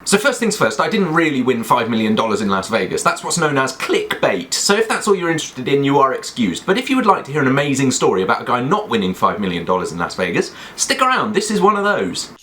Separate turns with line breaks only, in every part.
So first things first, I didn't really win $5 million in Las Vegas. That's what's known as clickbait. So if that's all you're interested in, you are excused. But if you would like to hear an amazing story about a guy not winning $5 million in Las Vegas, stick around, this is one of those.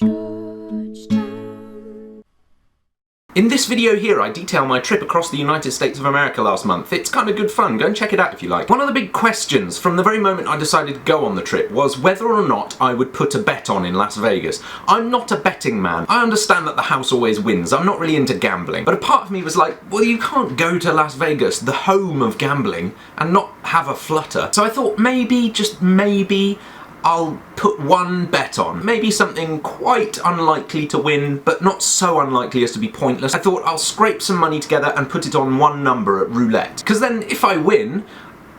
In this video here, I detail my trip across the United States of America last month. It's kind of good fun, go and check it out if you like. One of the big questions from the very moment I decided to go on the trip was whether or not I would put a bet on in Las Vegas. I'm not a betting man. I understand that the house always wins. I'm not really into gambling. But a part of me was like, well, you can't go to Las Vegas, the home of gambling, and not have a flutter. So I thought maybe, just maybe, I'll put one bet on. Maybe something quite unlikely to win, but not so unlikely as to be pointless. I thought I'll scrape some money together and put it on one number at roulette. Because then if I win,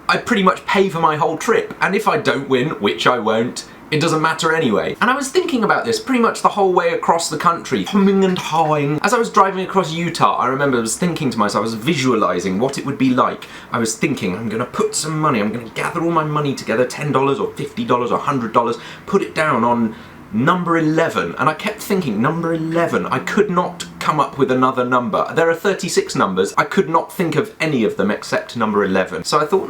I pretty much pay for my whole trip. And if I don't win, which I won't, it doesn't matter anyway. And I was thinking about this pretty much the whole way across the country, humming and hawing. As I was driving across Utah, I remember I was thinking to myself, I was visualizing what it would be like. I was thinking, I'm gonna put some money, I'm gonna gather all my money together, $10 or $50 or $100, put it down on number 11. And I kept thinking, number 11, I could not come up with another number. There are 36 numbers, I could not think of any of them except number 11. So I thought,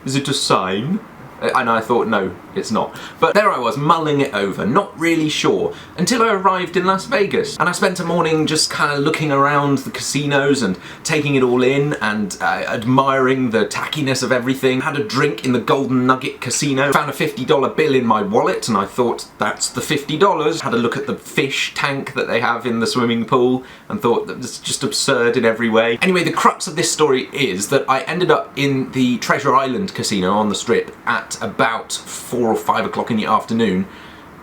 is it a sign? And I thought, no, it's not. But there I was, mulling it over, not really sure, until I arrived in Las Vegas. And I spent a morning just kind of looking around the casinos and taking it all in and admiring the tackiness of everything. Had a drink in the Golden Nugget Casino, found a $50 bill in my wallet, and I thought, that's the $50. Had a look at the fish tank that they have in the swimming pool and thought that it's just absurd in every way. Anyway, the crux of this story is that I ended up in the Treasure Island Casino on the Strip at about 4 or 5 o'clock in the afternoon,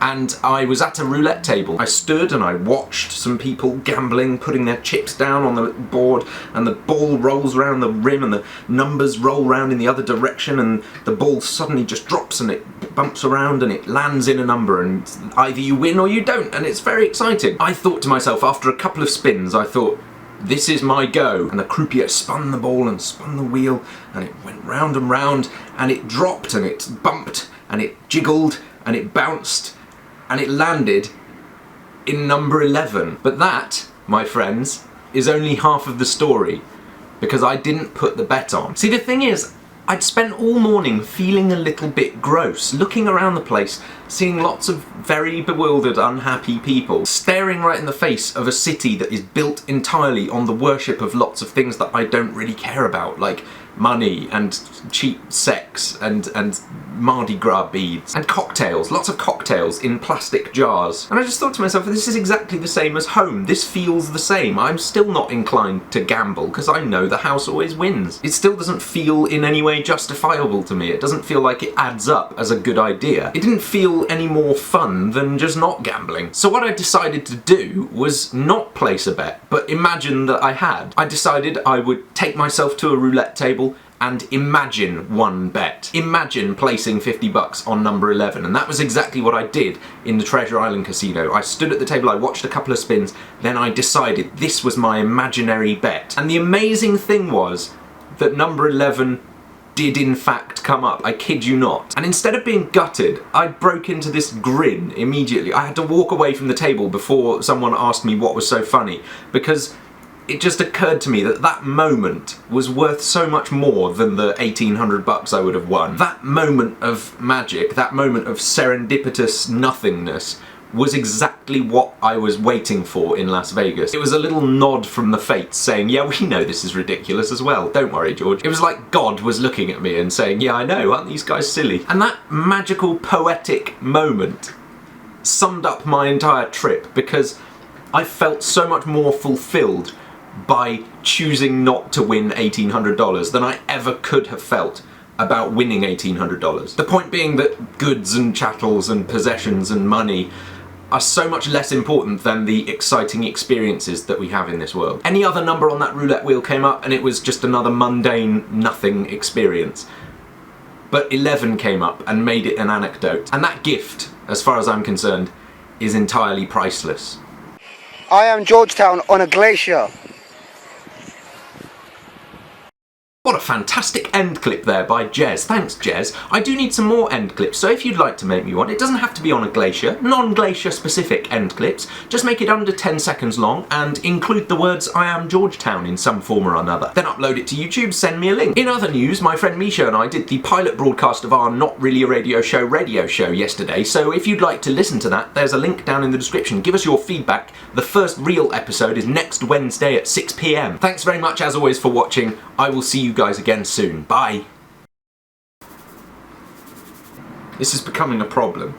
and I was at a roulette table. I stood and I watched some people gambling, putting their chips down on the board, and the ball rolls around the rim and the numbers roll around in the other direction, and the ball suddenly just drops and it bumps around and it lands in a number, and either you win or you don't, and it's very exciting. I thought to myself, after a couple of spins, I thought, this is my go. And the croupier spun the ball and spun the wheel, and it went round and round, and it dropped and it bumped and it jiggled and it bounced and it landed in number 11. But that, my friends, is only half of the story, because I didn't put the bet on. See, the thing is, I'd spent all morning feeling a little bit gross, looking around the place, seeing lots of very bewildered, unhappy people, staring right in the face of a city that is built entirely on the worship of lots of things that I don't really care about, like money and cheap sex and Mardi Gras beads and cocktails, lots of cocktails in plastic jars. And I just thought to myself, this is exactly the same as home. This feels the same. I'm still not inclined to gamble because I know the house always wins. It still doesn't feel in any way justifiable to me. It doesn't feel like it adds up as a good idea. It didn't feel any more fun than just not gambling. So what I decided to do was not place a bet, but imagine that I had. I decided I would take myself to a roulette table and imagine one bet. Imagine placing $50 on number 11, and that was exactly what I did in the Treasure Island Casino. I stood at the table, I watched a couple of spins, then I decided this was my imaginary bet. And the amazing thing was that number 11 did in fact come up, I kid you not. And instead of being gutted, I broke into this grin immediately. I had to walk away from the table before someone asked me what was so funny, because it just occurred to me that that moment was worth so much more than the $1,800 I would have won. That moment of magic, that moment of serendipitous nothingness, was exactly what I was waiting for in Las Vegas. It was a little nod from the fates saying, yeah, we know this is ridiculous as well. Don't worry, George. It was like God was looking at me and saying, yeah, I know, aren't these guys silly? And that magical, poetic moment summed up my entire trip, because I felt so much more fulfilled by choosing not to win $1,800 than I ever could have felt about winning $1,800. The point being that goods and chattels and possessions and money are so much less important than the exciting experiences that we have in this world. Any other number on that roulette wheel came up and it was just another mundane, nothing experience. But 11 came up and made it an anecdote. And that gift, as far as I'm concerned, is entirely priceless.
I am Georgetown on a glacier.
What a fantastic end clip there by Jez. Thanks, Jez. I do need some more end clips, so if you'd like to make me one, it doesn't have to be on a glacier, non-glacier specific end clips, just make it under 10 seconds long and include the words "I am Georgetown" in some form or another. Then upload it to YouTube, send me a link. In other news, my friend Misha and I did the pilot broadcast of our Not Really a Radio show yesterday, so if you'd like to listen to that, there's a link down in the description. Give us your feedback. The first real episode is next Wednesday at 6 PM. Thanks very much as always for watching. I will see you guys again soon. Bye. This is becoming a problem.